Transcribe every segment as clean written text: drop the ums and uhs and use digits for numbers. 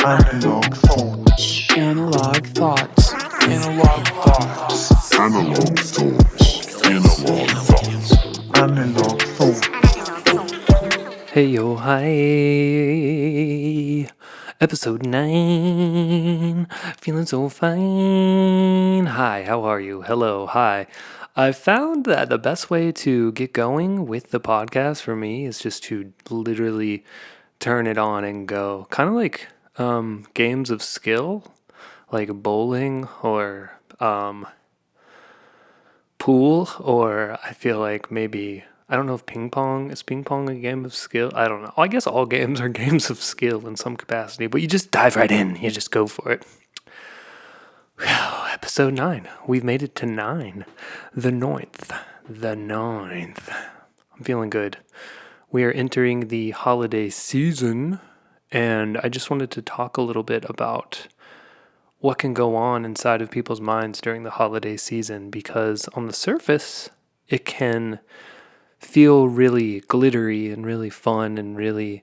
Analogue thoughts. Analog thoughts. Analog thoughts. Analog thoughts. Analog thoughts. Analogue thoughts. Hey yo, hi. Episode 9. Feeling so fine. Hi, how are you? Hello, hi. I found that the best way to get going with the podcast for me is just to literally turn it on and go. Kind of like games of skill, like bowling or pool, or I feel like maybe, I don't know if ping pong is a game of skill. I don't know. I guess all games are games of skill in some capacity, but you just dive right in. You just go for it. Episode 9. We've made it to 9. The ninth. I'm feeling good. We are entering the holiday season, and I just wanted to talk a little bit about what can go on inside of people's minds during the holiday season, because on the surface, it can feel really glittery and really fun and really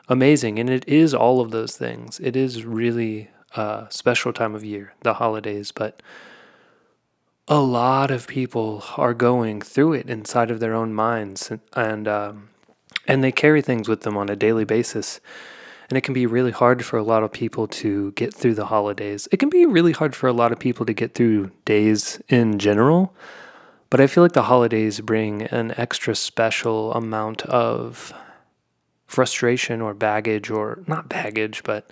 amazing. And it is all of those things. It is really a special time of year, the holidays, but a lot of people are going through it inside of their own minds, and they carry things with them on a daily basis. And it can be really hard for a lot of people to get through the holidays. It can be really hard for a lot of people to get through days in general. But I feel like the holidays bring an extra special amount of frustration or baggage, or not baggage, but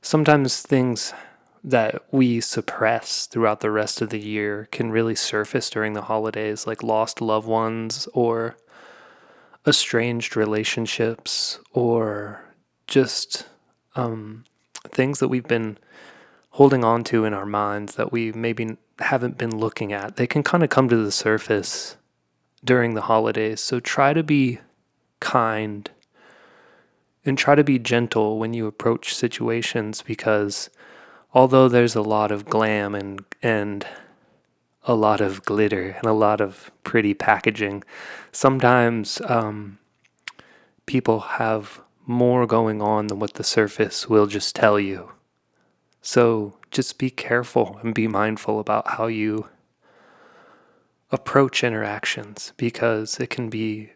sometimes things that we suppress throughout the rest of the year can really surface during the holidays, like lost loved ones or estranged relationships, or just things that we've been holding on to in our minds that we maybe haven't been looking at. They can kind of come to the surface during the holidays. So try to be kind and try to be gentle when you approach situations, because although there's a lot of glam and a lot of glitter and a lot of pretty packaging, sometimes people have more going on than what the surface will just tell you. So just be careful and be mindful about how you approach interactions, because it can be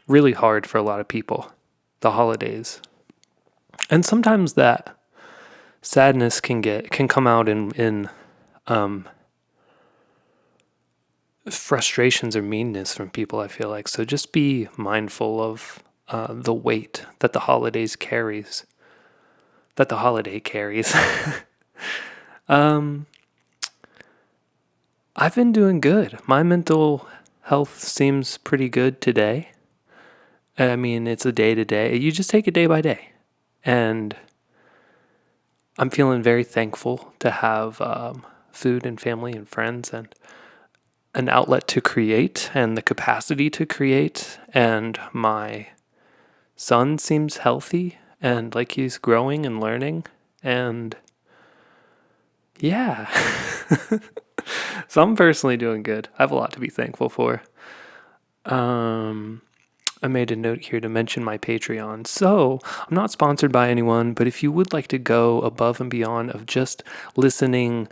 really hard for a lot of people, the holidays. And sometimes that sadness can come out in frustrations or meanness from people, I feel like. So just be mindful of the weight that the holiday carries. I've been doing good. My mental health seems pretty good today. I mean, it's a day to day. You just take it day by day. And I'm feeling very thankful to have food and family and friends and an outlet to create and the capacity to create. And my son seems healthy and like he's growing and learning. And yeah. So I'm personally doing good. I have a lot to be thankful for. I made a note here to mention my Patreon. So I'm not sponsored by anyone, but if you would like to go above and beyond of just listening,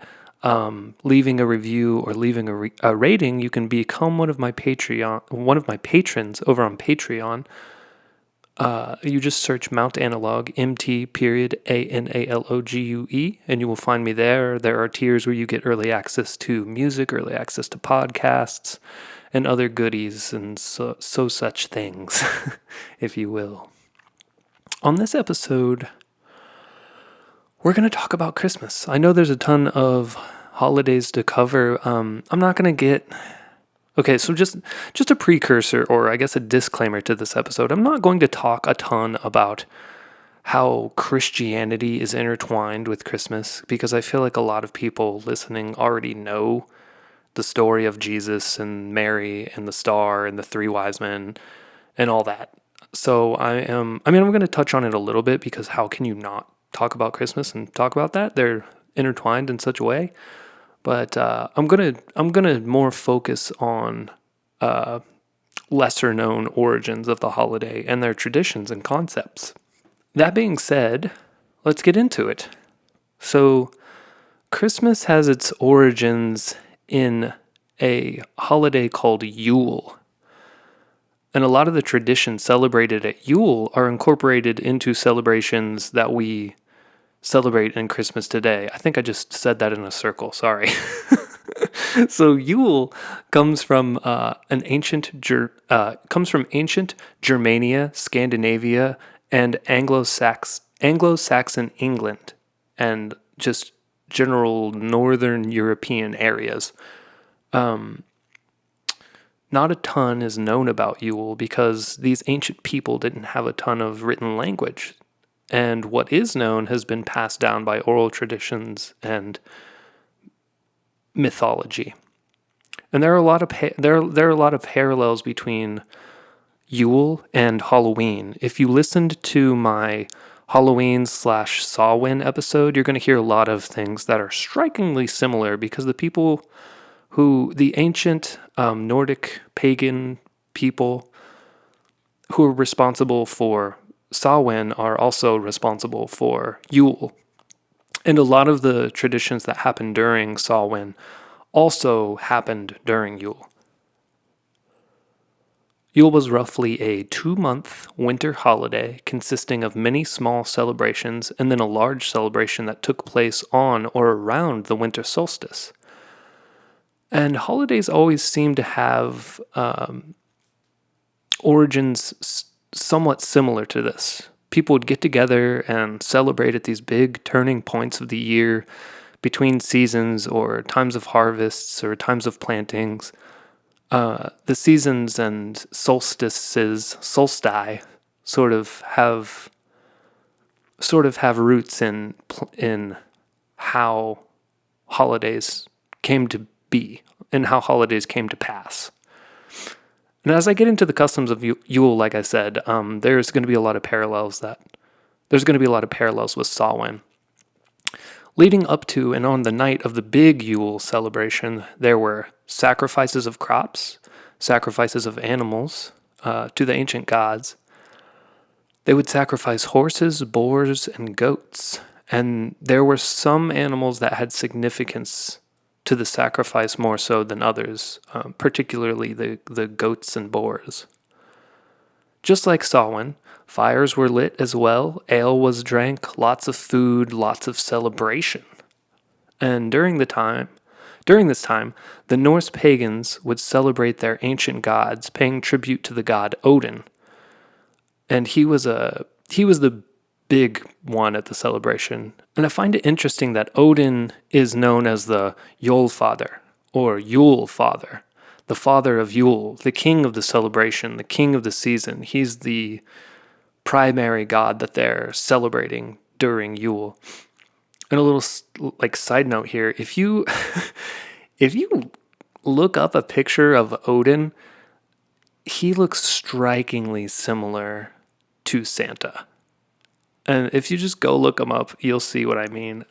leaving a review or leaving a rating, you can become one of my patrons over on Patreon. You just search Mount Analogue, MT.ANALOGUE, and you will find me there. There are tiers where you get early access to music, early access to podcasts, and other goodies and so such things, if you will. On this episode, we're going to talk about Christmas. I know there's a ton of holidays to cover. I'm not going to get... Okay, so just a precursor, or I guess a disclaimer to this episode. I'm not going to talk a ton about how Christianity is intertwined with Christmas, because I feel like a lot of people listening already know the story of Jesus and Mary and the star and the three wise men and all that. So I'm going to touch on it a little bit, because how can you not talk about Christmas and talk about that? They're intertwined in such a way. But I'm gonna more focus on lesser known origins of the holiday and their traditions and concepts. That being said, let's get into it. So, Christmas has its origins in a holiday called Yule. And a lot of the traditions celebrated at Yule are incorporated into celebrations that we celebrate in Christmas today. I think I just said that in a circle, sorry. So Yule comes from comes from ancient Germania, Scandinavia, and Anglo-Saxon England, and just general Northern European areas. Not a ton is known about Yule because these ancient people didn't have a ton of written language, and what is known has been passed down by oral traditions and mythology. And there are a lot of there are a lot of parallels between Yule and Halloween. If you listened to my Halloween/Samhain episode, you're going to hear a lot of things that are strikingly similar because the ancient Nordic pagan people who are responsible for Samhain are also responsible for Yule. And a lot of the traditions that happened during Samhain also happened during Yule. Yule was roughly a 2-month winter holiday consisting of many small celebrations and then a large celebration that took place on or around the winter solstice. And holidays always seem to have origins somewhat similar to this. People would get together and celebrate at these big turning points of the year between seasons or times of harvests or times of plantings. The seasons and solstice, sort of have roots in how holidays came to be and how holidays came to pass. And as I get into the customs of Yule, like I said, there's going to be a lot of parallels with Samhain. Leading up to and on the night of the big Yule celebration, there were sacrifices of crops, sacrifices of animals to the ancient gods. They would sacrifice horses, boars, and goats. And there were some animals that had significance to the sacrifice more so than others, particularly the goats and boars. Just like Samhain, fires were lit as well, ale was drank, lots of food, lots of celebration. And during this time, the Norse pagans would celebrate their ancient gods, paying tribute to the god Odin. And he was the big one at the celebration. And I find it interesting that Odin is known as the Yule Father, or Yule Father, the father of Yule, the king of the celebration, the king of the season. He's the primary god that they're celebrating during Yule. And a little side note here, if you look up a picture of Odin, he looks strikingly similar to Santa. And if you just go look him up, you'll see what I mean.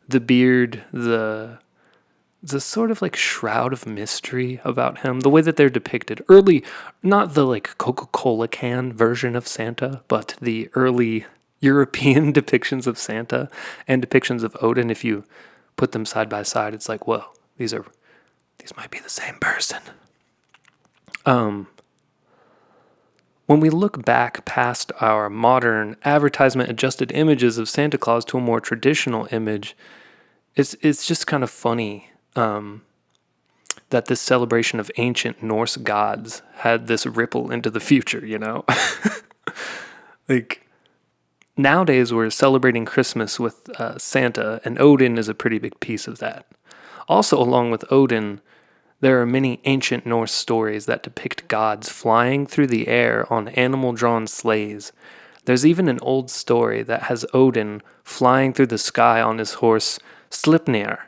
The beard, the sort of like shroud of mystery about him, the way that they're depicted early, not the like Coca-Cola can version of Santa, but the early European depictions of Santa and depictions of Odin. If you put them side by side, it's like, whoa, these might be the same person. When we look back past our modern advertisement-adjusted images of Santa Claus to a more traditional image, it's just kind of funny that this celebration of ancient Norse gods had this ripple into the future, you know? Like, nowadays we're celebrating Christmas with Santa, and Odin is a pretty big piece of that. Also, along with Odin, there are many ancient Norse stories that depict gods flying through the air on animal-drawn sleighs. There's even an old story that has Odin flying through the sky on his horse Sleipnir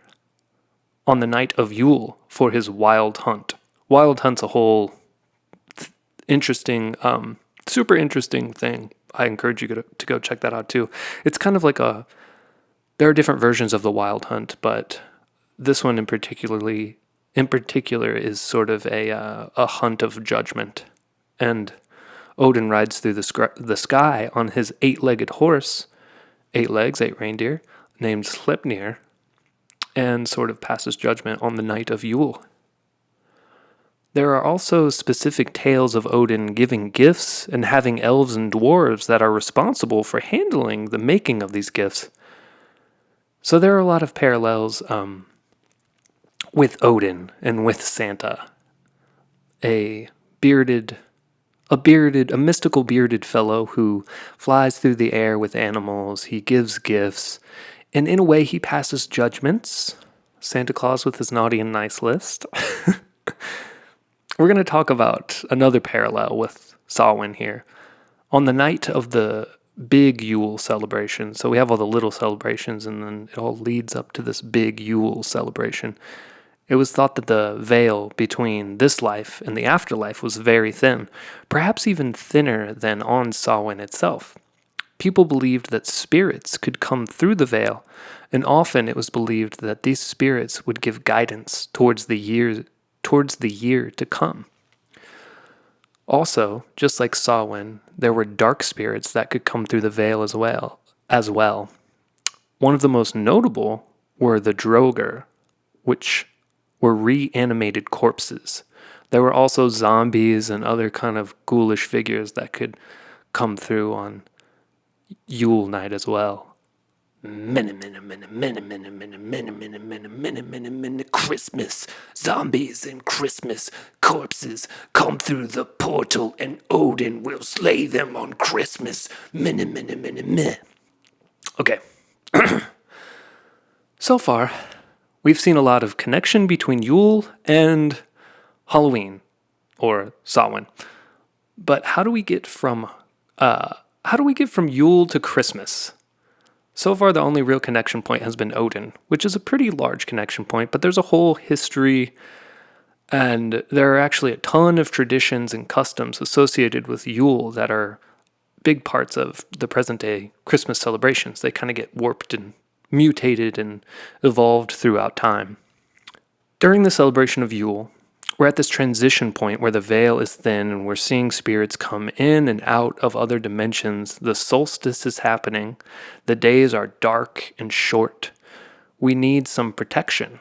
on the night of Yule for his wild hunt. Wild hunt's a whole interesting, super interesting thing. I encourage you to go check that out too. It's kind of like there are different versions of the wild hunt, but this one in particular is sort of a hunt of judgment. And Odin rides through the sky on his 8-legged horse, 8 legs, 8 reindeer, named Sleipnir, and sort of passes judgment on the night of Yule. There are also specific tales of Odin giving gifts and having elves and dwarves that are responsible for handling the making of these gifts. So there are a lot of parallels with Odin and with Santa, a mystical bearded fellow who flies through the air with animals. He gives gifts, and in a way, he passes judgments. Santa Claus with his naughty and nice list. We're going to talk about another parallel with Samhain here. On the night of the big Yule celebration, so we have all the little celebrations, and then it all leads up to this big Yule celebration. It was thought that the veil between this life and the afterlife was very thin, perhaps even thinner than on Samhain itself. People believed that spirits could come through the veil, and often it was believed that these spirits would give guidance towards the year to come. Also, just like Samhain, there were dark spirits that could come through the veil as well. One of the most notable were the Droger, which were reanimated corpses. There were also zombies and other kind of ghoulish figures that could come through on Yule night as well. Christmas, zombies and Christmas corpses come through the portal, and Odin will slay them on Christmas. Okay. So far, we've seen a lot of connection between Yule and Halloween, or Samhain. But how do we get from Yule to Christmas? So far, the only real connection point has been Odin, which is a pretty large connection point, but there's a whole history, and there are actually a ton of traditions and customs associated with Yule that are big parts of the present-day Christmas celebrations. They kind of get warped and mutated and evolved throughout time. During the celebration of Yule, we're at this transition point where the veil is thin and we're seeing spirits come in and out of other dimensions. The solstice is happening. The days are dark and short. We need some protection.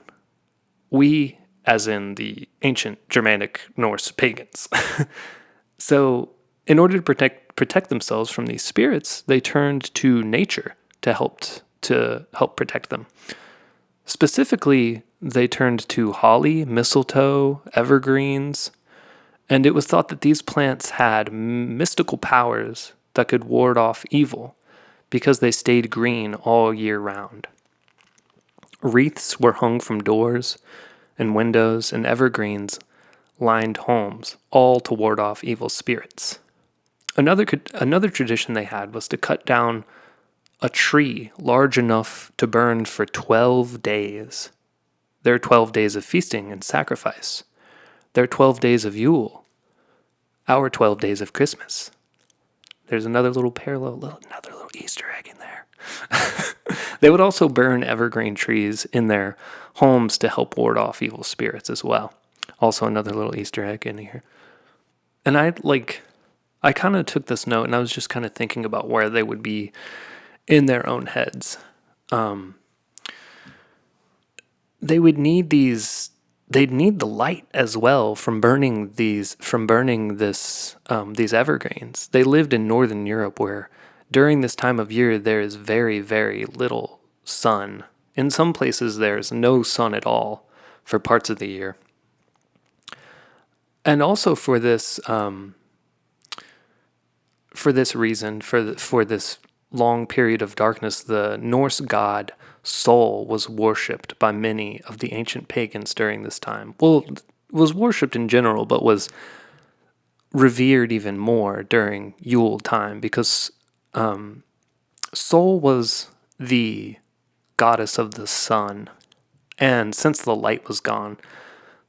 We, as in the ancient Germanic Norse pagans. So, in order to protect themselves from these spirits, they turned to nature to help protect them. Specifically, they turned to holly, mistletoe, evergreens, and it was thought that these plants had mystical powers that could ward off evil because they stayed green all year round. Wreaths were hung from doors and windows, and evergreens lined homes, all to ward off evil spirits. Another tradition they had was to cut down a tree large enough to burn for 12 days. There are 12 days of feasting and sacrifice. There are 12 days of Yule. Our 12 days of Christmas. There's another little parallel, another little Easter egg in there. They would also burn evergreen trees in their homes to help ward off evil spirits as well. Also another little Easter egg in here. And I kind of took this note and I was just kind of thinking about where they would be in their own heads. They would need they'd need the light as well from burning these evergreens. They lived in Northern Europe where during this time of year there is very, very little sun. In some places there's no sun at all for parts of the year. And also for this reason, for this long period of darkness, the Norse god Sol was worshipped by many of the ancient pagans during this time. Well, was worshipped in general, but was revered even more during Yule time because Sol was the goddess of the sun. And since the light was gone,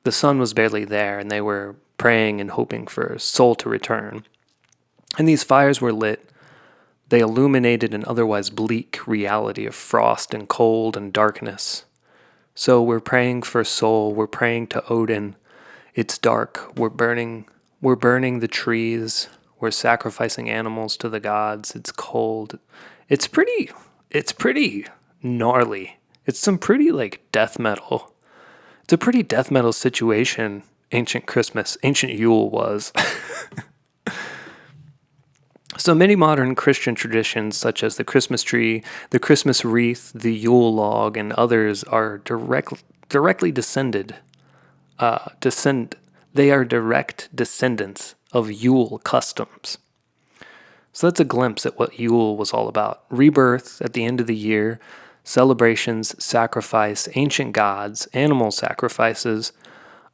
the sun was barely there, and they were praying and hoping for Sol to return. And these fires were lit. They illuminated an otherwise bleak reality of frost and cold and darkness. So we're praying for Sol, we're praying to Odin. It's dark, we're burning the trees, we're sacrificing animals to the gods. It's cold. It's pretty it's pretty gnarly. It's some pretty like death metal. It's a pretty death metal situation. Ancient Yule was. So many modern Christian traditions, such as the Christmas tree, the Christmas wreath, the Yule log, and others, are directly descended. They are direct descendants of Yule customs. So that's a glimpse at what Yule was all about. Rebirth at the end of the year, celebrations, sacrifice, ancient gods, animal sacrifices,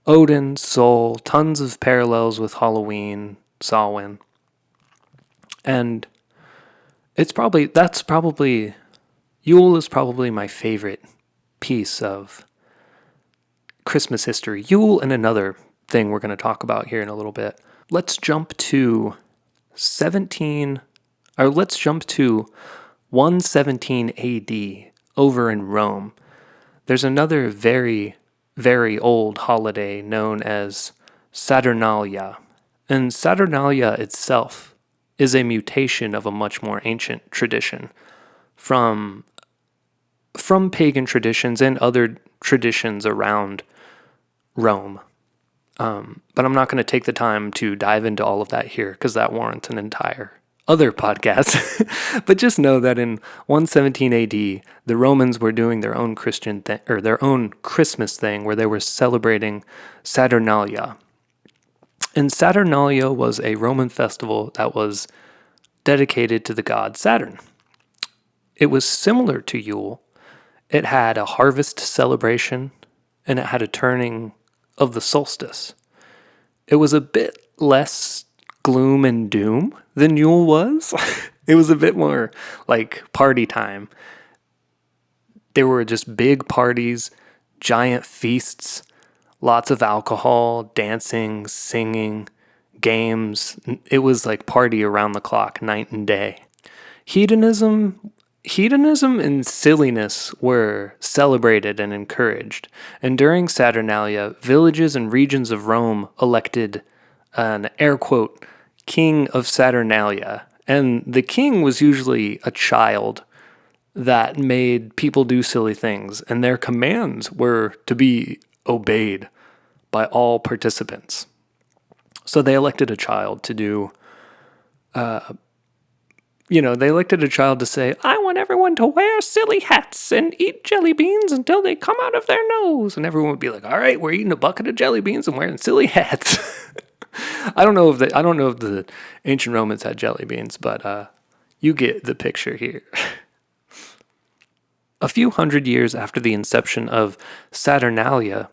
Odin, Sol, tons of parallels with Halloween, Samhain. And Yule is probably my favorite piece of Christmas history. Yule and another thing we're going to talk about here in a little bit. Let's jump to 117 AD over in Rome. There's another very, very old holiday known as Saturnalia. And Saturnalia itself is a mutation of a much more ancient tradition from pagan traditions and other traditions around Rome. But I'm not going to take the time to dive into all of that here because that warrants an entire other podcast. But just know that in 117 AD, the Romans were doing their own their own Christmas thing where they were celebrating Saturnalia. And Saturnalia was a Roman festival that was dedicated to the god Saturn. It was similar to Yule. It had a harvest celebration and it had a turning of the solstice. It was a bit less gloom and doom than Yule was. It was a bit more like party time. There were just big parties, giant feasts, lots of alcohol, dancing, singing, games. It was like party around the clock, night and day. Hedonism and silliness were celebrated and encouraged. And during Saturnalia, villages and regions of Rome elected an air quote king of Saturnalia. And the king was usually a child that made people do silly things, and their commands were to be obeyed by all participants. So they elected a child to do, they elected a child to say, I want everyone to wear silly hats and eat jelly beans until they come out of their nose. And everyone would be like, all right, we're eating a bucket of jelly beans and wearing silly hats. I don't know if the ancient Romans had jelly beans, but you get the picture here. A few hundred years after the inception of Saturnalia,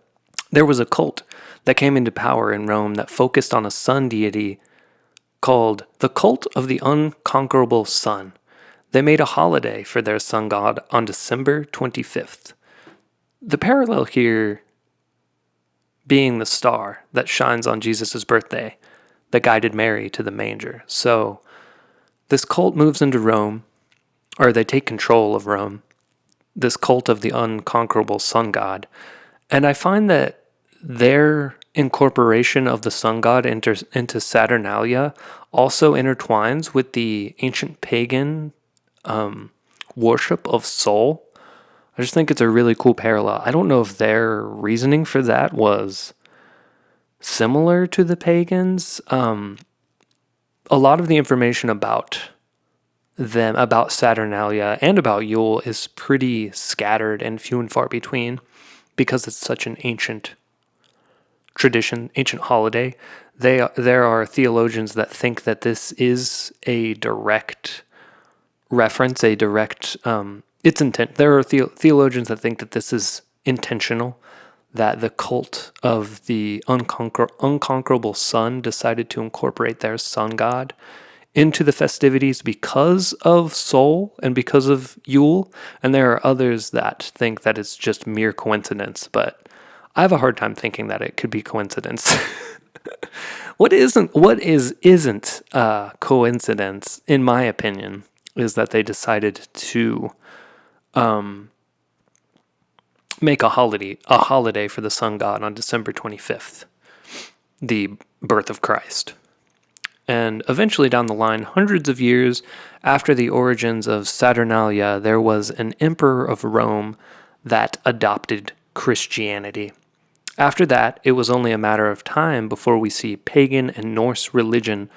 there was a cult that came into power in Rome that focused on a sun deity called the Cult of the Unconquerable Sun. They made a holiday for their sun god on December 25th. The parallel here being the star that shines on Jesus' birthday that guided Mary to the manger. So this cult moves into Rome, or they take control of Rome, this cult of the unconquerable sun god. And I find that their incorporation of the sun god into Saturnalia also intertwines with the ancient pagan worship of Sol. I just think it's a really cool parallel. I don't know if their reasoning for that was similar to the pagans. A lot of the information about them, about Saturnalia and about Yule, is pretty scattered and few and far between because it's such an ancient tradition, ancient holiday. There are theologians that think that this is a direct reference, a direct its intent. There are theologians that think that this is intentional, that the cult of the unconquerable sun decided to incorporate their sun god into the festivities because of Sol and because of Yule. And there are others that think that it's just mere coincidence, but I have a hard time thinking that it could be coincidence. What isn't coincidence, in my opinion, is that they decided to make a holiday for the sun god on December 25th, the birth of Christ. And eventually down the line, hundreds of years after the origins of Saturnalia, there was an emperor of Rome that adopted Christianity. After that, it was only a matter of time before we see pagan and Norse religion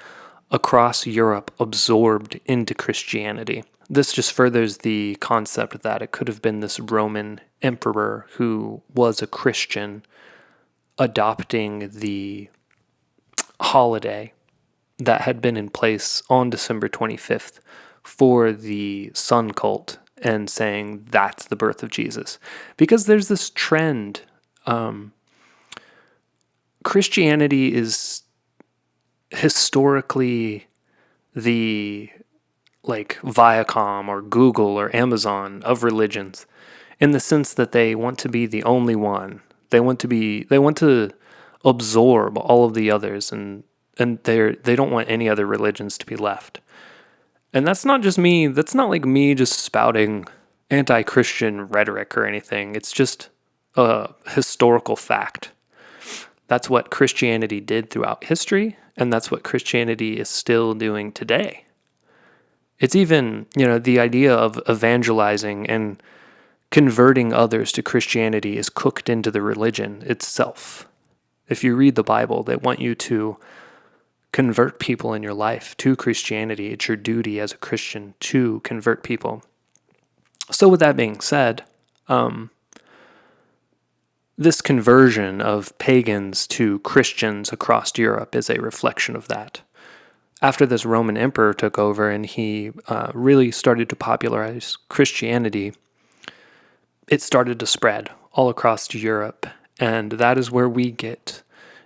across Europe absorbed into Christianity. This just furthers the concept that it could have been this Roman emperor who was a Christian adopting the holiday that had been in place on December 25th for the sun cult and saying that's the birth of Jesus. Because there's this trend. Christianity is historically the Viacom or Google or Amazon of religions, in the sense that they want to be the only one. They want to absorb all of the others, and they don't want any other religions to be left. And that's not just me. That's not like me just spouting anti-Christian rhetoric or anything. It's just a historical fact. That's what Christianity did throughout history, and that's what Christianity is still doing today. It's even, the idea of evangelizing and converting others to Christianity is cooked into the religion itself. If you read the Bible, they want you to convert people in your life to Christianity. It's your duty as a Christian to convert people. So with that being said, this conversion of pagans to Christians across Europe is a reflection of that. After this Roman emperor took over and he really started to popularize Christianity, it started to spread all across Europe. And that is where we get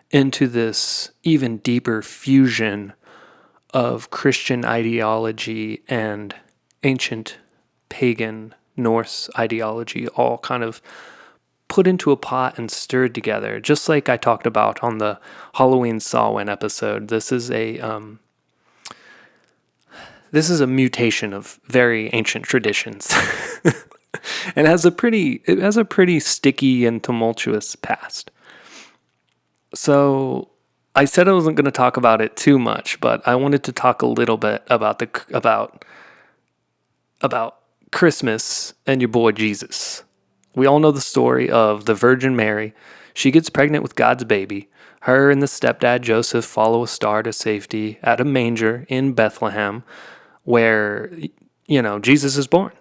into this even deeper fusion of Christian ideology and ancient pagan Norse ideology, all kind of put into a pot and stirred together, just like I talked about on the Halloween Samhain episode. This is a mutation of very ancient traditions, and it has a pretty sticky and tumultuous past. So I said I wasn't going to talk about it too much, but I wanted to talk a little bit about Christmas and your boy Jesus. We all know the story of the Virgin Mary. She gets pregnant with God's baby. Her and the stepdad Joseph follow a star to safety at a manger in Bethlehem where, Jesus is born.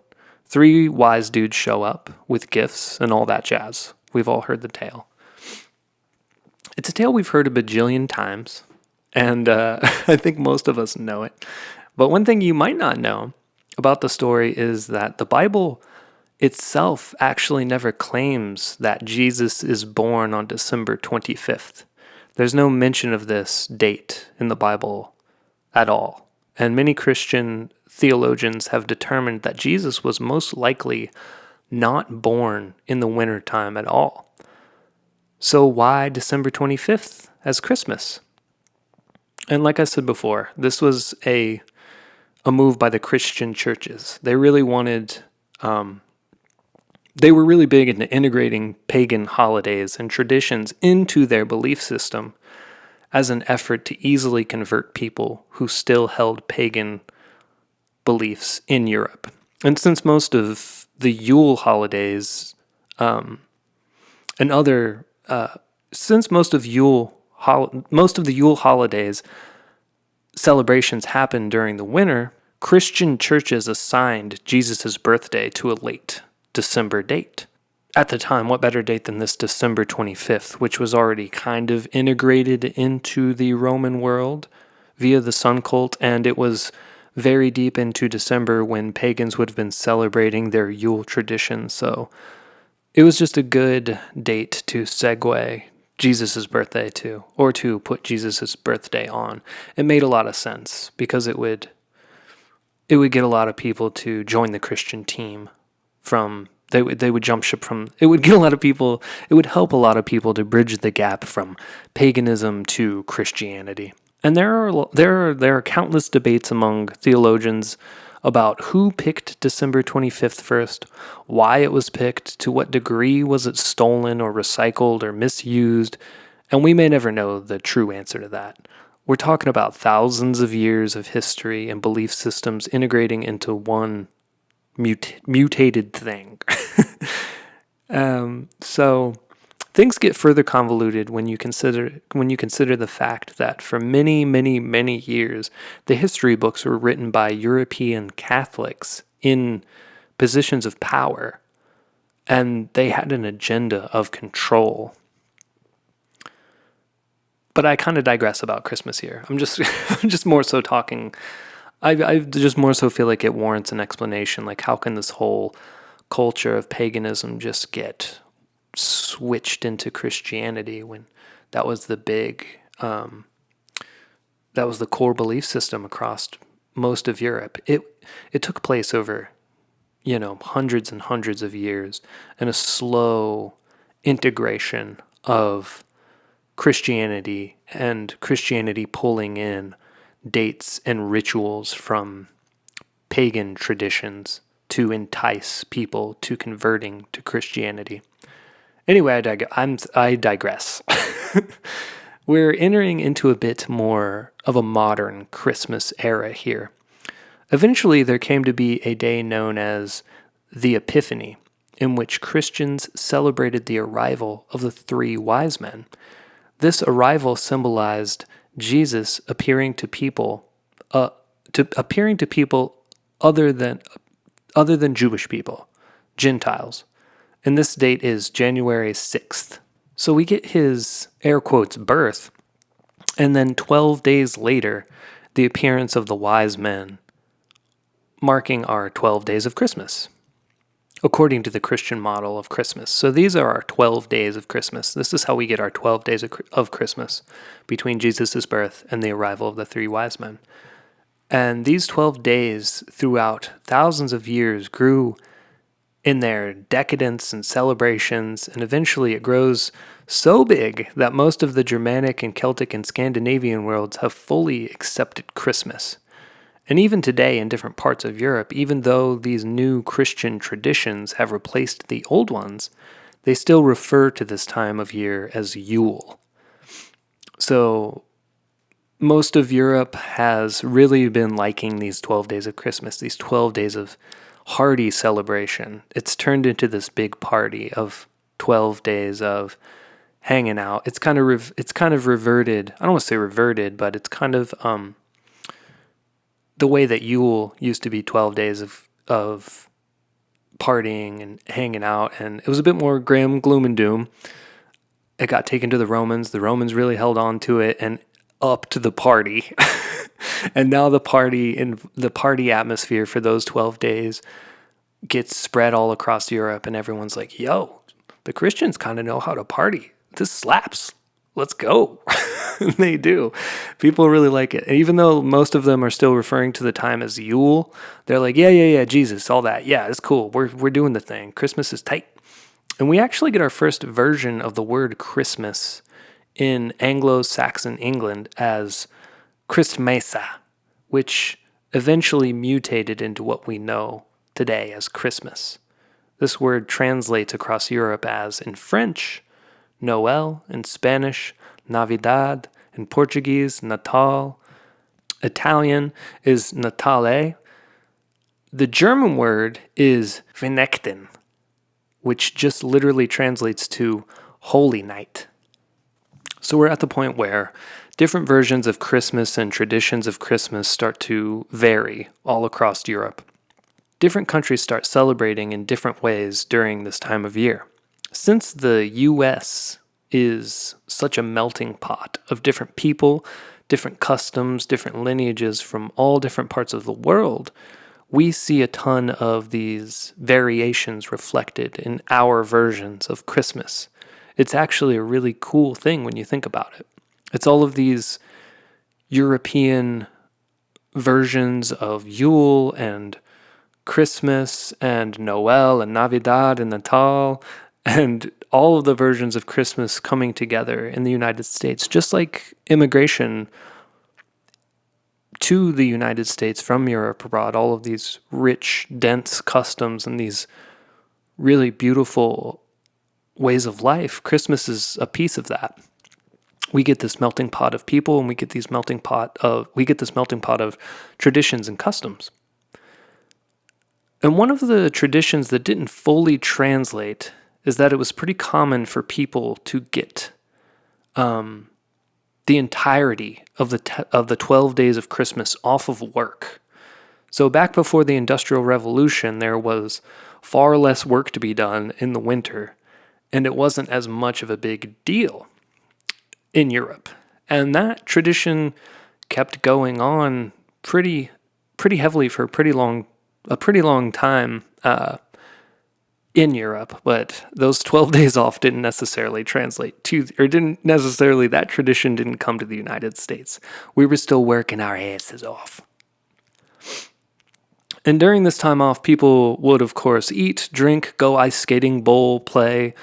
3 wise dudes show up with gifts and all that jazz. We've all heard the tale. It's a tale we've heard a bajillion times, and I think most of us know it. But one thing you might not know about the story is that the Bible itself actually never claims that Jesus is born on December 25th. There's no mention of this date in the Bible at all. And many Christian theologians have determined that Jesus was most likely not born in the wintertime at all. So why December 25th as Christmas? And like I said before, this was a move by the Christian churches. They really wanted... They were really big into integrating pagan holidays and traditions into their belief system as an effort to easily convert people who still held pagan beliefs in Europe. And since most of the Yule holidays since most of the Yule holidays celebrations happened during the winter, Christian churches assigned Jesus' birthday to a late December date. At the time, what better date than this December 25th, which was already kind of integrated into the Roman world via the sun cult, and it was very deep into December when pagans would have been celebrating their Yule tradition. So it was just a good date to segue Jesus' birthday to, or to put Jesus' birthday on. It made a lot of sense because it would get a lot of people to join the Christian team. They would jump ship from. It would get a lot of people. It would help a lot of people to bridge the gap from paganism to Christianity. And there are countless debates among theologians about who picked December 25th first, why it was picked, to what degree was it stolen or recycled or misused, and we may never know the true answer to that. We're talking about thousands of years of history and belief systems integrating into one mutated thing. So things get further convoluted when you consider the fact that for many, many, many years, the history books were written by European Catholics in positions of power, and they had an agenda of control. But I kind of digress about Christmas here. I'm just more so talking. I just more so feel like it warrants an explanation. Like, how can this whole culture of paganism just get switched into Christianity when that was the core belief system across most of Europe? It took place over, hundreds and hundreds of years, and a slow integration of Christianity, and Christianity pulling in dates and rituals from pagan traditions to entice people to converting to Christianity. Anyway, I digress. We're entering into a bit more of a modern Christmas era here. Eventually, there came to be a day known as the Epiphany, in which Christians celebrated the arrival of the three wise men. This arrival symbolized Jesus appearing to people other than Jewish people, Gentiles. And this date is January 6th. So we get his, air quotes, birth, and then 12 days later, the appearance of the wise men, marking our 12 days of Christmas, according to the Christian model of Christmas. So these are our 12 days of Christmas. This is how we get our 12 days of Christmas, between Jesus' birth and the arrival of the three wise men. And these 12 days throughout thousands of years grew in their decadence and celebrations, and eventually it grows so big that most of the Germanic and Celtic and Scandinavian worlds have fully accepted Christmas. And even today in different parts of Europe, even though these new Christian traditions have replaced the old ones, they still refer to this time of year as Yule. So most of Europe has really been liking these 12 days of Christmas, these 12 days of hearty celebration. It's turned into this big party of 12 days of hanging out. It's kind of reverted. I don't want to say reverted, but it's kind of the way that Yule used to be 12 days of partying and hanging out, and it was a bit more grim, gloom and doom. It got taken to the Romans. The Romans really held on to it and upped the party. And now the party atmosphere for those 12 days gets spread all across Europe, and everyone's like, yo, the Christians kind of know how to party. This slaps. Let's go. And they do. People really like it. And even though most of them are still referring to the time as Yule, they're like, yeah, Jesus, all that. Yeah, it's cool. We're doing the thing. Christmas is tight. And we actually get our first version of the word Christmas in Anglo-Saxon England as Christmasa, which eventually mutated into what we know today as Christmas. This word translates across Europe as, in French, Noel, in Spanish, Navidad, in Portuguese, Natal. Italian is Natale. The German word is Weihnachten, which just literally translates to Holy Night. So we're at the point where different versions of Christmas and traditions of Christmas start to vary all across Europe. Different countries start celebrating in different ways during this time of year. Since the U.S. is such a melting pot of different people, different customs, different lineages from all different parts of the world, we see a ton of these variations reflected in our versions of Christmas. It's actually a really cool thing when you think about it. It's all of these European versions of Yule and Christmas and Noel and Navidad and Natal, and all of the versions of Christmas coming together in the United States, just like immigration to the United States from Europe brought all of these rich, dense customs and these really beautiful ways of life. Christmas is a piece of that. we get this melting pot of people, and we get this melting pot of traditions and customs. And one of the traditions that didn't fully translate is that it was pretty common for people to get the entirety of the 12 days of Christmas off of work. So back before the Industrial Revolution, there was far less work to be done in the winter, and it wasn't as much of a big deal in Europe. And that tradition kept going on pretty heavily for a pretty long time in Europe. But those 12 days off didn't necessarily that tradition didn't come to the United States. We were still working our asses off. And during this time off, people would, of course, eat, drink, go ice skating, bowl, play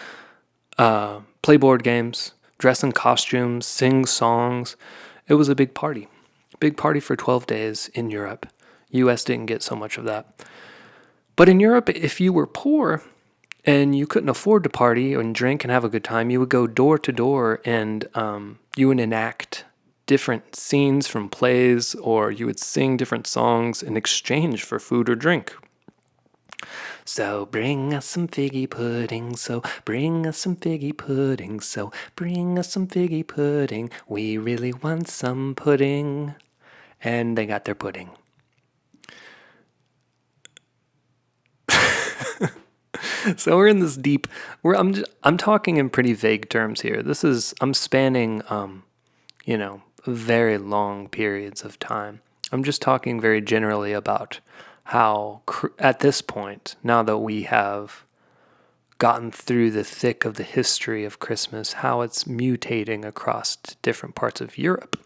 board games, dress in costumes, sing songs. It was a big party. Big party for 12 days in Europe. US didn't get so much of that. But in Europe, if you were poor and you couldn't afford to party and drink and have a good time, you would go door to door and you would enact different scenes from plays, or you would sing different songs in exchange for food or drink. So bring us some figgy pudding, so bring us some figgy pudding, so bring us some figgy pudding. We really want some pudding. And they got their pudding. So we're in this deep. I'm talking in pretty vague terms here. I'm spanning, very long periods of time. I'm just talking very generally about how, at this point, now that we have gotten through the thick of the history of Christmas, how it's mutating across different parts of Europe.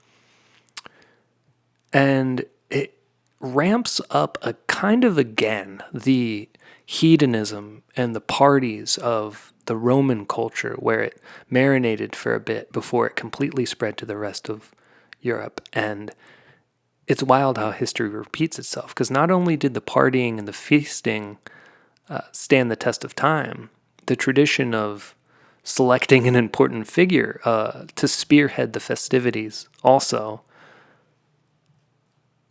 And it ramps up again the hedonism and the parties of the Roman culture, where it marinated for a bit before it completely spread to the rest of Europe. And it's wild how history repeats itself, because not only did the partying and the feasting stand the test of time, the tradition of selecting an important figure to spearhead the festivities also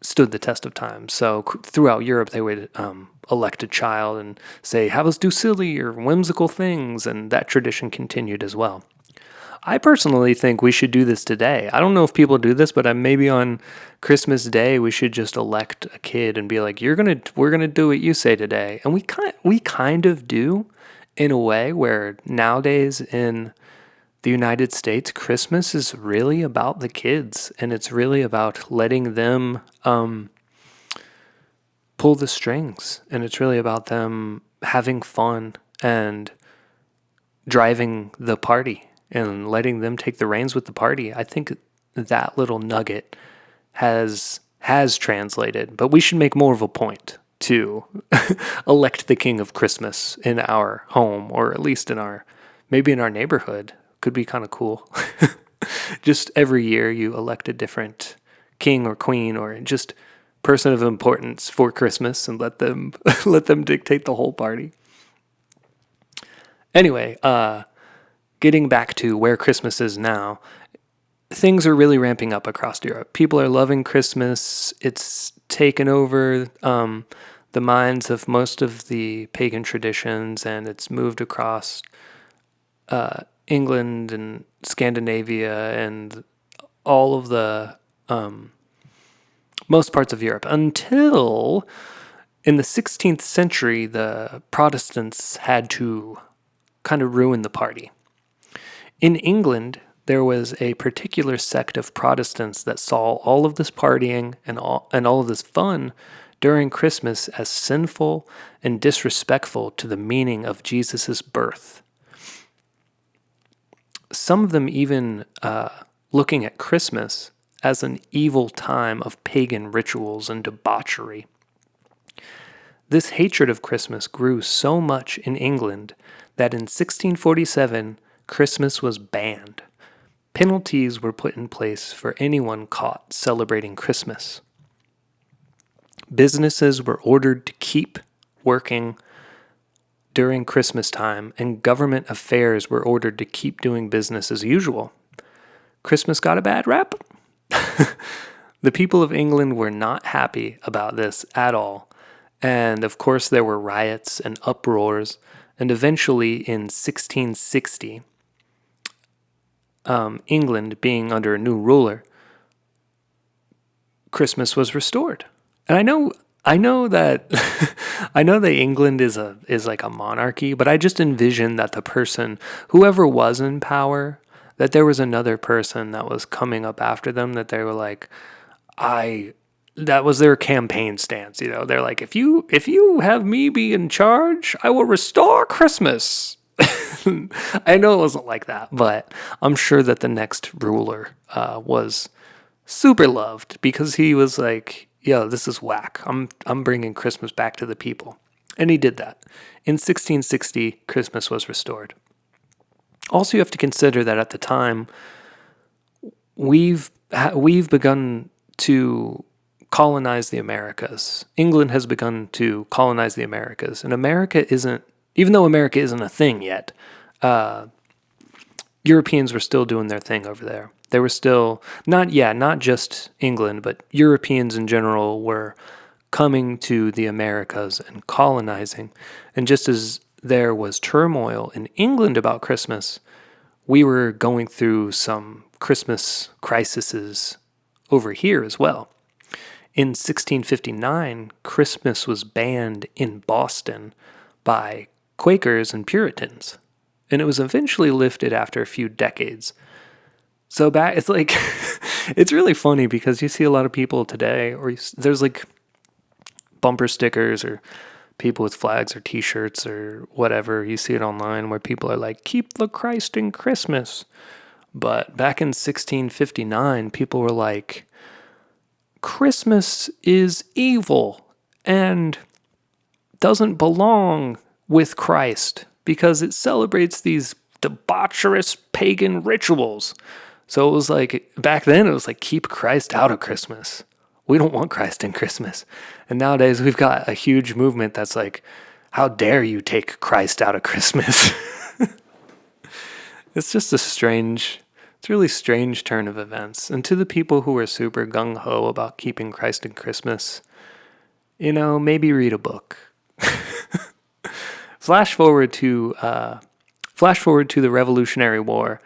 stood the test of time. So throughout Europe, they would elect a child and say, have us do silly or whimsical things, and that tradition continued as well. I personally think we should do this today. I don't know if people do this, but maybe on Christmas Day we should just elect a kid and be like, we're gonna do what you say today. And we kind of do, in a way where nowadays in the United States, Christmas is really about the kids, and it's really about letting them pull the strings, and it's really about them having fun and driving the party and letting them take the reins with the party. I think that little nugget has translated, but we should make more of a point to elect the king of Christmas in our home, or at least maybe in our neighborhood. Could be kind of cool. Just every year you elect a different king or queen or just person of importance for Christmas and let them dictate the whole party. Anyway, getting back to where Christmas is now, things are really ramping up across Europe. People are loving Christmas. It's taken over the minds of most of the pagan traditions, and it's moved across England and Scandinavia and all of the most parts of Europe, until in the 16th century, the Protestants had to kind of ruin the party. In England, there was a particular sect of Protestants that saw all of this partying and all of this fun during Christmas as sinful and disrespectful to the meaning of Jesus' birth. Some of them even looking at Christmas as an evil time of pagan rituals and debauchery. This hatred of Christmas grew so much in England that in 1647, Christmas was banned. Penalties were put in place for anyone caught celebrating Christmas. Businesses were ordered to keep working during Christmas time, and government affairs were ordered to keep doing business as usual. Christmas got a bad rap. The people of England were not happy about this at all. And of course, there were riots and uproars. And eventually, in 1660, England being under a new ruler, Christmas was restored. And I know that I know that England is like a monarchy, but I just envision that the person, whoever was in power, that there was another person that was coming up after them, that they were like, that was their campaign stance, you know. They're like, if you have me be in charge, I will restore Christmas. I know it wasn't like that, but I'm sure that the next ruler was super loved because he was like, yo, this is whack. I'm bringing Christmas back to the people. And he did that. In 1660, Christmas was restored. Also, you have to consider that at the time, we've begun to colonize the Americas. England has begun to colonize the Americas. And even though America isn't a thing yet, Europeans were still doing their thing over there. They were still, not just England, but Europeans in general were coming to the Americas and colonizing. And just as there was turmoil in England about Christmas, we were going through some Christmas crises over here as well. In 1659, Christmas was banned in Boston by Quakers and Puritans, and it was eventually lifted after a few decades. So it's like, it's really funny because you see a lot of people today, there's like bumper stickers or people with flags or t-shirts or whatever. You see it online where people are like, keep the Christ in Christmas. But back in 1659, people were like, Christmas is evil and doesn't belong with Christ because it celebrates these debaucherous pagan rituals. So it was like, back then it was like, keep Christ out of Christmas. We don't want Christ in Christmas. And nowadays we've got a huge movement that's like, how dare you take Christ out of Christmas? It's just it's a really strange turn of events. And to the people who are super gung-ho about keeping Christ in Christmas, you know, maybe read a book. Flash forward to the Revolutionary War,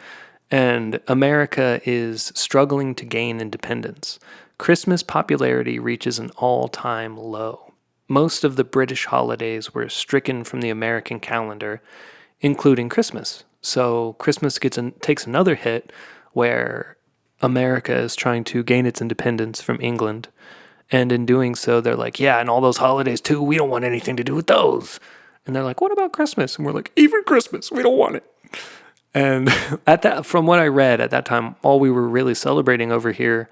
and America is struggling to gain independence. Christmas popularity reaches an all-time low. Most of the British holidays were stricken from the American calendar, including Christmas. So Christmas takes another hit where America is trying to gain its independence from England. And in doing so, they're like, yeah, and all those holidays too, we don't want anything to do with those. And they're like, what about Christmas? And we're like, even Christmas, we don't want it. And from what I read at that time, all we were really celebrating over here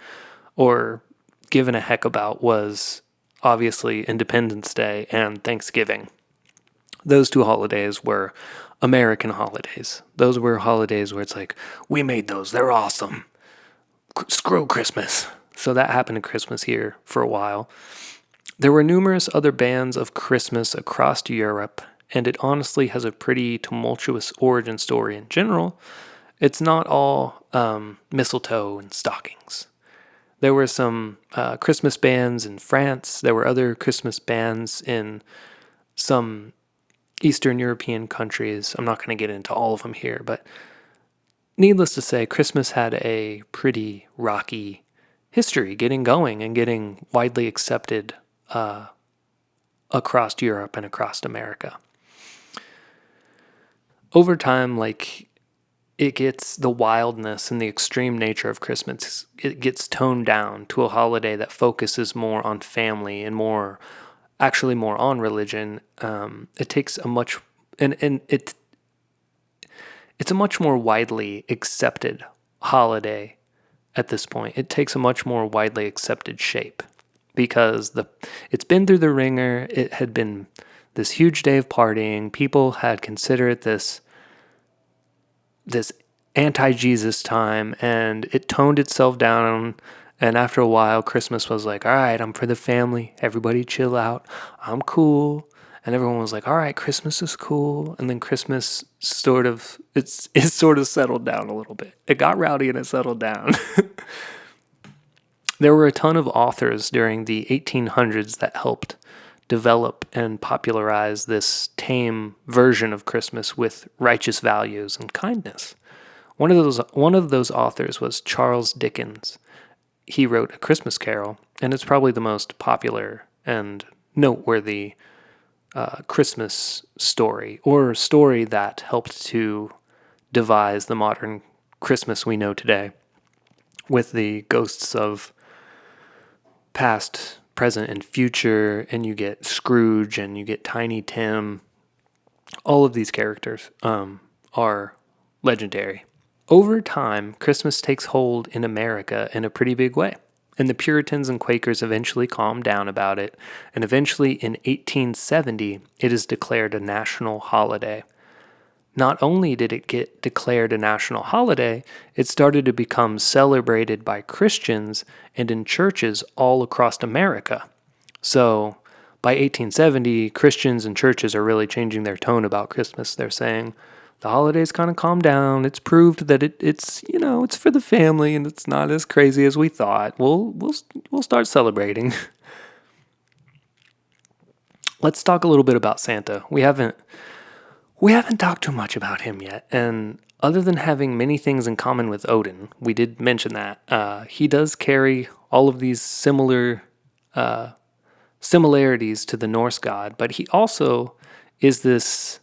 or given a heck about was obviously Independence Day and Thanksgiving. Those two holidays were American holidays. Those were holidays where it's like, we made those, they're awesome. Screw Christmas. So that happened at Christmas here for a while. There were numerous other bands of Christmas across Europe, and it honestly has a pretty tumultuous origin story in general. It's not all mistletoe and stockings. There were some Christmas bands in France. There were other Christmas bands in some Eastern European countries. I'm not going to get into all of them here, but needless to say, Christmas had a pretty rocky history getting going and getting widely accepted across Europe and across America. Over time, like, it gets the wildness and the extreme nature of Christmas, it gets toned down to a holiday that focuses more on family and more on religion. It takes a much, it's a much more widely accepted holiday at this point. It takes a much more widely accepted shape because it's been through the ringer. It had been this huge day of partying. People had considered it this anti-Jesus time, and it toned itself down. And after a while, Christmas was like, all right, I'm for the family. Everybody chill out. I'm cool. and everyone was like, all right, Christmas is cool. And then Christmas it sort of settled down a little bit. It got rowdy and it settled down. There were a ton of authors during the 1800s that helped develop and popularize this tame version of Christmas with righteous values and kindness. One of those authors was Charles Dickens. He wrote A Christmas Carol, and it's probably the most popular and noteworthy Christmas story, or story that helped to devise the modern Christmas we know today, with the ghosts of past, present, and future, and you get Scrooge, and you get Tiny Tim. All of these characters are legendary. Over time, Christmas takes hold in America in a pretty big way, and the Puritans and Quakers eventually calmed down about it, and eventually in 1870, it is declared a national holiday. Not only did it get declared a national holiday, it started to become celebrated by Christians and in churches all across America. So, by 1870, Christians and churches are really changing their tone about Christmas. They're saying, the holidays kind of calmed down. It's proved that it's it's for the family and it's not as crazy as we thought. We'll start celebrating. Let's talk a little bit about Santa. We haven't talked too much about him yet, and other than having many things in common with Odin, we did mention that he does carry all of these similarities to the Norse god, but he also is this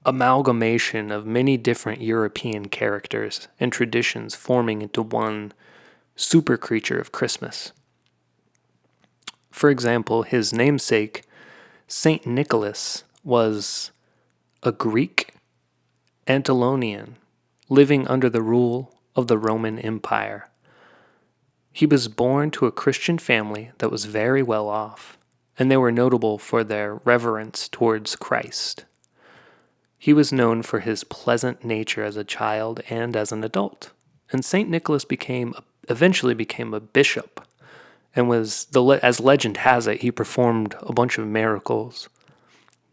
amalgamation of many different European characters and traditions forming into one super creature of Christmas. For example, his namesake, Saint Nicholas, was a Greek Anatolian living under the rule of the Roman Empire. He was born to a Christian family that was very well off, and they were notable for their reverence towards Christ. He was known for his pleasant nature as a child and as an adult, and Saint Nicholas eventually became a bishop, and as legend has it, he performed a bunch of miracles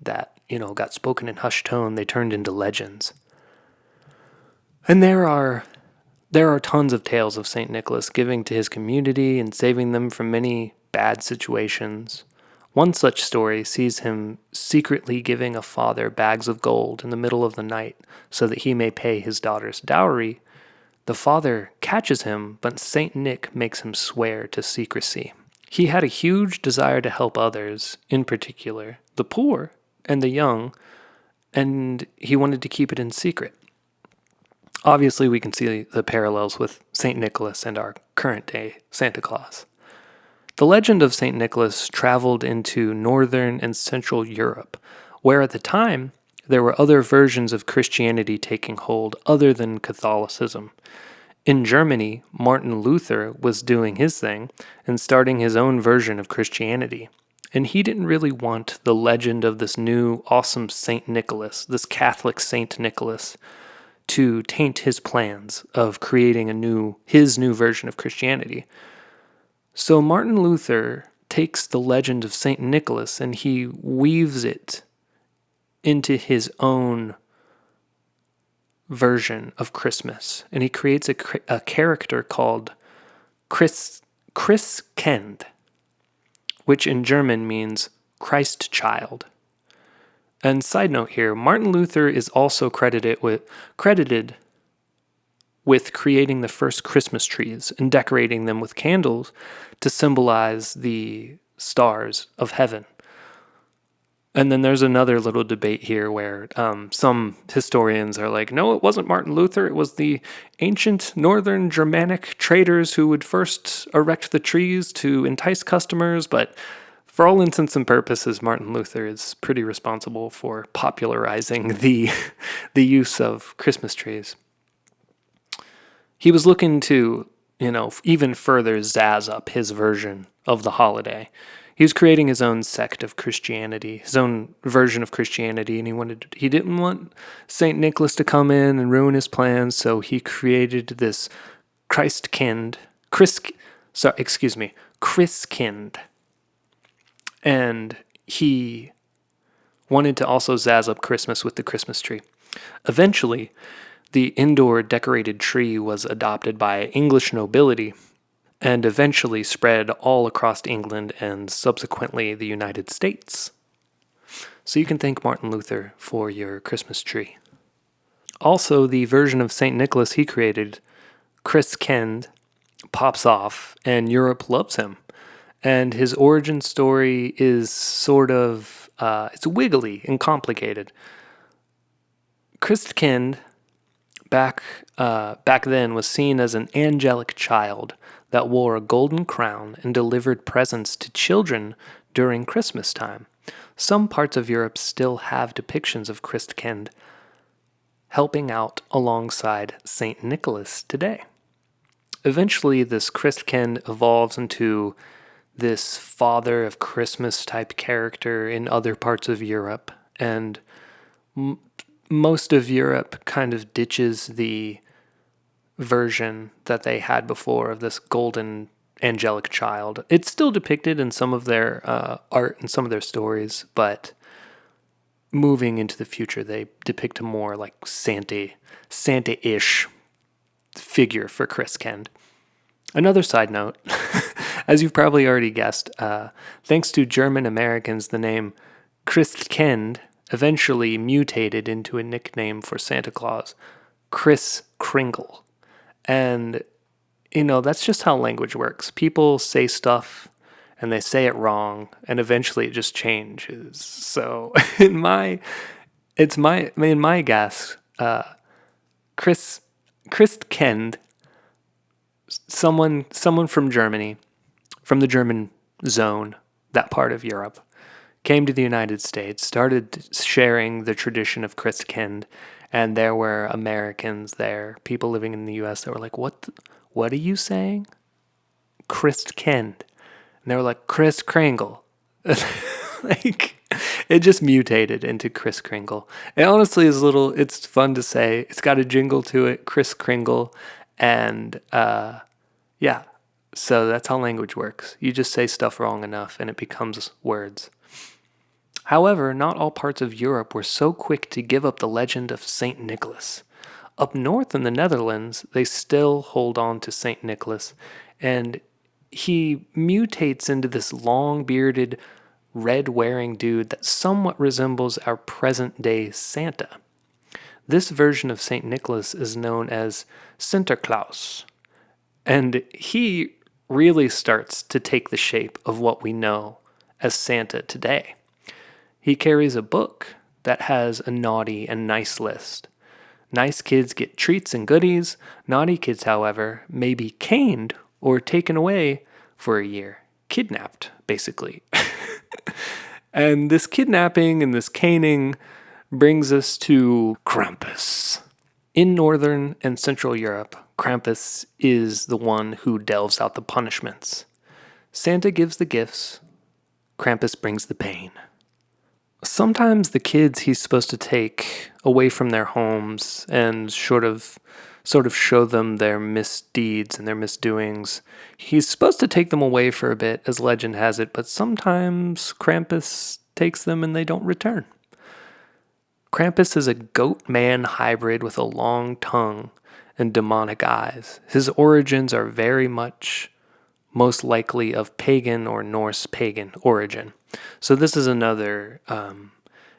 that got spoken in hushed tone. They turned into legends. And there are tons of tales of St. Nicholas giving to his community and saving them from many bad situations. One such story sees him secretly giving a father bags of gold in the middle of the night so that he may pay his daughter's dowry. The father catches him, but St. Nick makes him swear to secrecy. He had a huge desire to help others, in particular the poor and the young, and he wanted to keep it in secret. Obviously, we can see the parallels with St. Nicholas and our current day Santa Claus. The legend of St. Nicholas traveled into northern and central Europe, where at the time there were other versions of Christianity taking hold other than Catholicism. In Germany, Martin Luther was doing his thing and starting his own version of Christianity. And he didn't really want the legend of this new awesome St. Nicholas, this Catholic St. Nicholas, to taint his plans of creating his new version of Christianity. So Martin Luther takes the legend of St. Nicholas and he weaves it into his own version of Christmas. And he creates a character called Christkind, which in German means Christ child. And side note here, Martin Luther is also credited with creating the first Christmas trees and decorating them with candles to symbolize the stars of heaven. And then there's another little debate here where some historians are like, no, it wasn't Martin Luther. It was the ancient northern Germanic traders who would first erect the trees to entice customers. But for all intents and purposes, Martin Luther is pretty responsible for popularizing the use of Christmas trees. He was looking to, even further zazz up his version of the holiday. He was creating his own sect of Christianity, his own version of Christianity, and he didn't want St. Nicholas to come in and ruin his plans, so he created this Christkind. And he wanted to also zazz up Christmas with the Christmas tree. Eventually, the indoor decorated tree was adopted by English nobility and eventually spread all across England and subsequently the United States. So you can thank Martin Luther for your Christmas tree. Also, the version of St. Nicholas he created, Christkind, pops off, and Europe loves him. And his origin story is sort of, it's wiggly and complicated. Christkind, back then, was seen as an angelic child that wore a golden crown and delivered presents to children during Christmas time. Some parts of Europe still have depictions of Christkind helping out alongside St. Nicholas today. Eventually, this Christkind evolves into this father of Christmas type character in other parts of Europe, and most of Europe kind of ditches the version that they had before of this golden angelic child. It's still depicted in some of their art and some of their stories, but moving into the future, they depict a more like Santa-ish figure for Christkind. Another side note, as you've probably already guessed, thanks to German Americans, the name Christkind eventually mutated into a nickname for Santa Claus, Kris Kringle. And, that's just how language works. People say stuff and they say it wrong, and eventually it just changes. So in my guess, Christkind, someone from Germany, from the German zone, that part of Europe, came to the United States, started sharing the tradition of Christkind, and there were Americans there, people living in the U.S. that were like, what are you saying? Christkind. And they were like, Kris Kringle. Like, it just mutated into Kris Kringle. It honestly is it's fun to say. It's got a jingle to it, Kris Kringle. And, yeah. So that's how language works. You just say stuff wrong enough and it becomes words. However, not all parts of Europe were so quick to give up the legend of St. Nicholas. Up north in the Netherlands, they still hold on to St. Nicholas, and he mutates into this long-bearded, red-wearing dude that somewhat resembles our present-day Santa. This version of St. Nicholas is known as Sinterklaas, and he really starts to take the shape of what we know as Santa today. He carries a book that has a naughty and nice list. Nice kids get treats and goodies. Naughty kids, however, may be caned or taken away for a year. Kidnapped, basically. And this kidnapping and this caning brings us to Krampus. In Northern and Central Europe, Krampus is the one who delves out the punishments. Santa gives the gifts. Krampus brings the pain. Sometimes the kids he's supposed to take away from their homes and sort of show them their misdeeds and their misdoings. He's supposed to take them away for a bit, as legend has it, but sometimes Krampus takes them and they don't return. Krampus is a goat-man hybrid with a long tongue and demonic eyes. His origins are very much most likely of pagan or Norse pagan origin. So this is another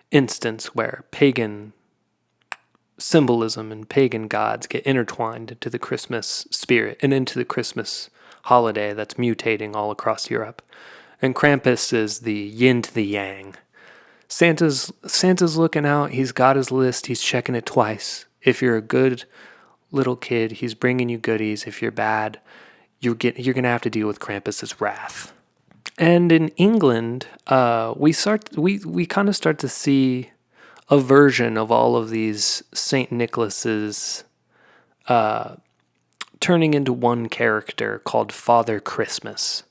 instance where pagan symbolism and pagan gods get intertwined into the Christmas spirit and into the Christmas holiday that's mutating all across Europe. And Krampus is the yin to the yang. Santa's looking out. He's got his list. He's checking it twice. If you're a good little kid, he's bringing you goodies. If you're bad, you're going to have to deal with Krampus's wrath. And in England, we kind of start to see a version of all of these St. Nicholas's turning into one character called Father Christmas,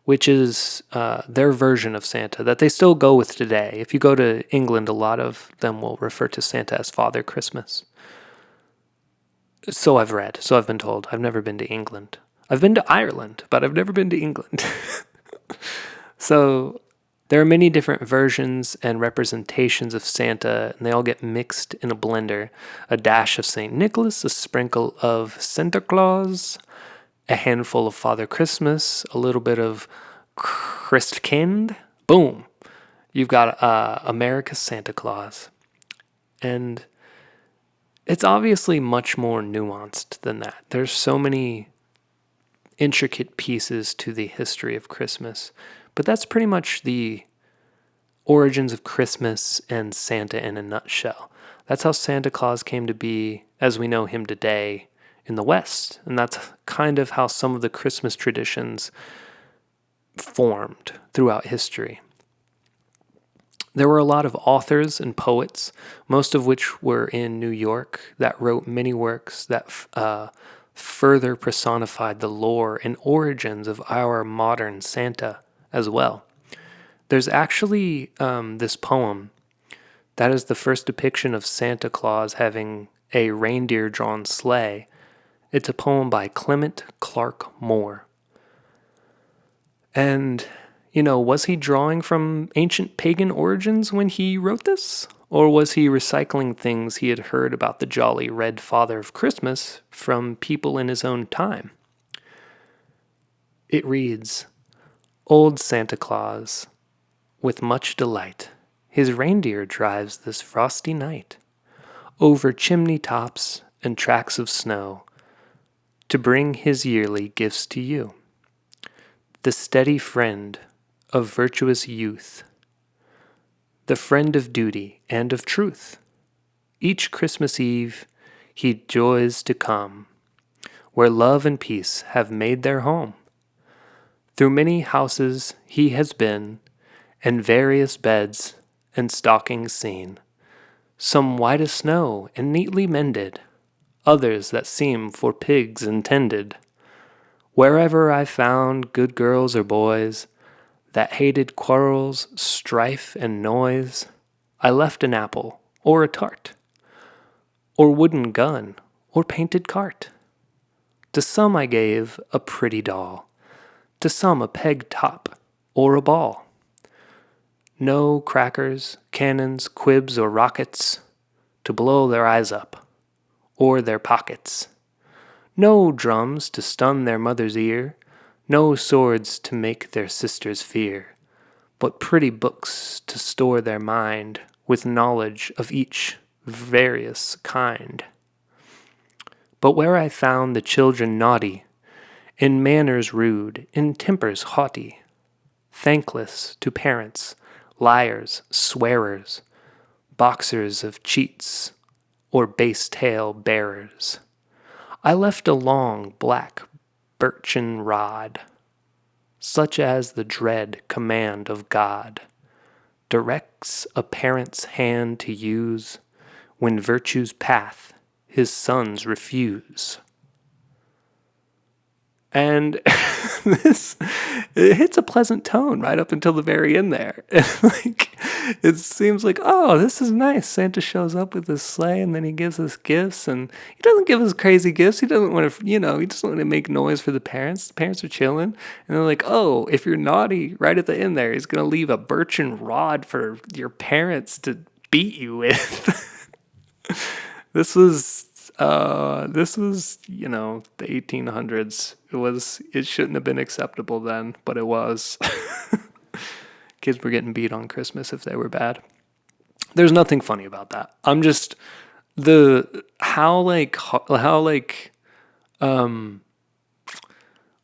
which is their version of Santa that they still go with today. If you go to England, a lot of them will refer to Santa as Father Christmas. So I've read, so I've been told. I've never been to England. I've been to Ireland, but I've never been to England. So There are many different versions and representations of Santa, and they all get mixed in a blender. A dash of St. Nicholas, a sprinkle of Santa Claus, a handful of Father Christmas, a little bit of Christkind. Boom. You've got America's Santa Claus. And it's obviously much more nuanced than that. There's so many intricate pieces to the history of Christmas. But that's pretty much the origins of Christmas and Santa in a nutshell. That's how Santa Claus came to be as we know him today in the West. And that's kind of how some of the Christmas traditions formed throughout history. There were a lot of authors and poets, most of which were in New York, that wrote many works that further personified the lore and origins of our modern Santa as well. There's actually this poem that is the first depiction of Santa Claus having a reindeer-drawn sleigh. It's a poem by Clement Clark Moore. And, was he drawing from ancient pagan origins when he wrote this? Or was he recycling things he had heard about the jolly red father of Christmas from people in his own time? It reads, "Old Santa Claus, with much delight, his reindeer drives this frosty night over chimney tops and tracks of snow to bring his yearly gifts to you. The steady friend of virtuous youth, the friend of duty and of truth. Each Christmas Eve he joys to come, where love and peace have made their home. Through many houses he has been, and various beds and stockings seen, some white as snow and neatly mended, others that seem for pigs intended. Wherever I found good girls or boys that hated quarrels, strife, and noise, I left an apple or a tart, or wooden gun or painted cart. To some I gave a pretty doll, to some a peg top or a ball. No crackers, cannons, quibs, or rockets to blow their eyes up or their pockets. No drums to stun their mother's ear, no swords to make their sisters fear, but pretty books to store their mind with knowledge of each various kind. But where I found the children naughty, in manners rude, in tempers haughty, thankless to parents, liars, swearers, boxers of cheats, or base tale bearers, I left a long black birchen rod, such as the dread command of God directs a parent's hand to use when virtue's path his sons refuse." And it hits a pleasant tone right up until the very end there. It seems like, oh, this is nice. Santa shows up with his sleigh and then he gives us gifts, and he doesn't give us crazy gifts. He doesn't want to, he just want to make noise for the parents. The parents are chilling, and they're like, oh, if you're naughty, right at the end there, he's going to leave a birchen rod for your parents to beat you with. This was, the 1800s. It shouldn't have been acceptable then, but it was. Kids were getting beat on Christmas if they were bad. There's nothing funny about that. I'm just how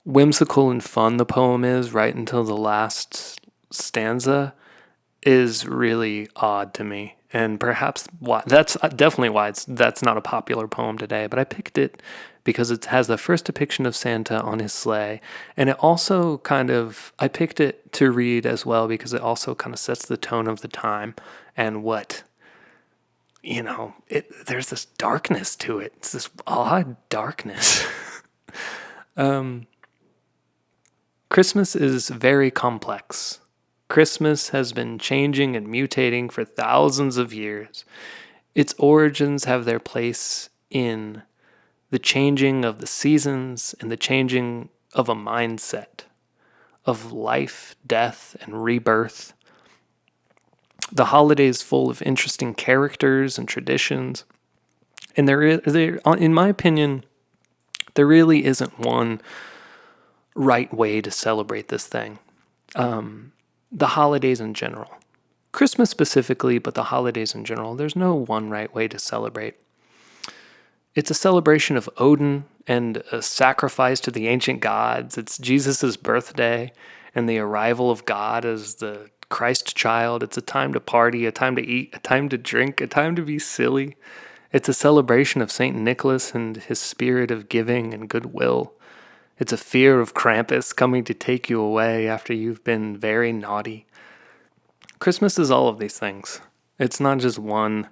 whimsical and fun the poem is right until the last stanza is really odd to me. And perhaps that's definitely why that's not a popular poem today. But I picked it because it has the first depiction of Santa on his sleigh, and it also I picked it to read as well because it also kind of sets the tone of the time and what there's this darkness to it. It's this odd darkness. Christmas is very complex. Christmas has been changing and mutating for thousands of years. Its origins have their place in the changing of the seasons and the changing of a mindset of life, death, and rebirth. The holiday is full of interesting characters and traditions. And in my opinion, there really isn't one right way to celebrate this thing. The holidays in general. Christmas specifically, but the holidays in general, there's no one right way to celebrate. It's a celebration of Odin and a sacrifice to the ancient gods. It's Jesus' birthday and the arrival of God as the Christ child. It's a time to party, a time to eat, a time to drink, a time to be silly. It's a celebration of St. Nicholas and his spirit of giving and goodwill. It's a fear of Krampus coming to take you away after you've been very naughty. Christmas is all of these things. It's not just one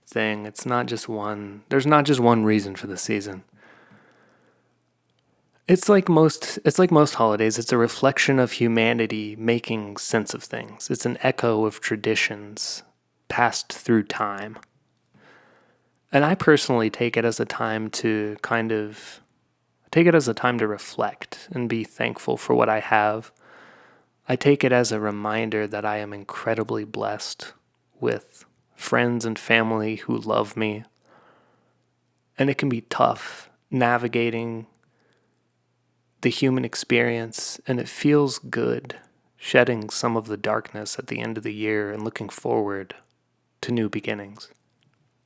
thing. There's not just one reason for the season. It's like most holidays. It's a reflection of humanity making sense of things. It's an echo of traditions passed through time. And I personally take it as a time to reflect and be thankful for what I have. I take it as a reminder that I am incredibly blessed with friends and family who love me. And it can be tough navigating the human experience, and it feels good shedding some of the darkness at the end of the year and looking forward to new beginnings.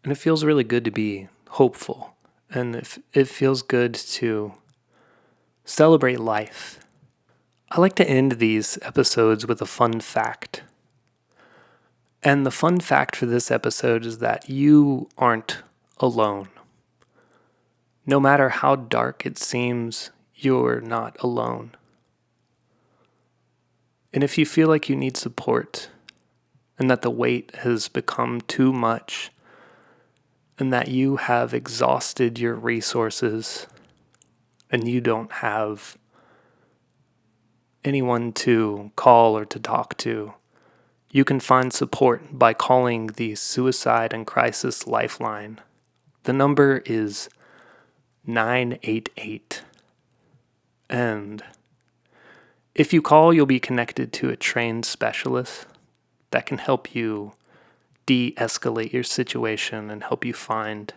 And it feels really good to be hopeful, and it feels good to celebrate life. I like to end these episodes with a fun fact. And the fun fact for this episode is that you aren't alone. No matter how dark it seems, you're not alone. And if you feel like you need support, and that the weight has become too much, and that you have exhausted your resources, and you don't have anyone to call or to talk to, you can find support by calling the Suicide and Crisis Lifeline. The number is 988. And if you call, you'll be connected to a trained specialist that can help you de-escalate your situation and help you find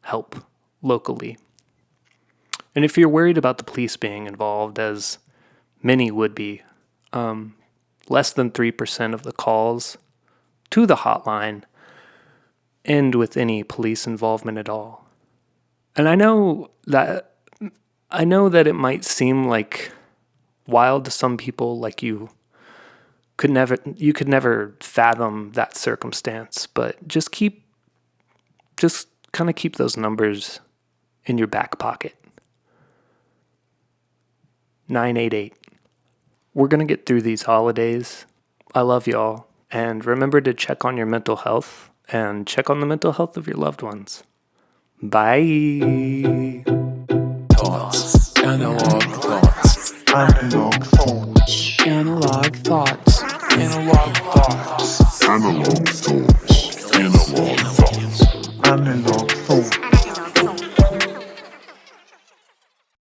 help locally. And if you're worried about the police being involved, as many would be, less than 3% of the calls to the hotline end with any police involvement at all. And I know that it might seem like wild to some people, like you could never fathom that circumstance, but just kind of keep those numbers in your back pocket. 988. We're going to get through these holidays. I love y'all. And remember to check on your mental health and check on the mental health of your loved ones. Bye. Thoughts. Analog thoughts. Analogue thoughts. Analog thoughts. Analogue thoughts. Analog thoughts.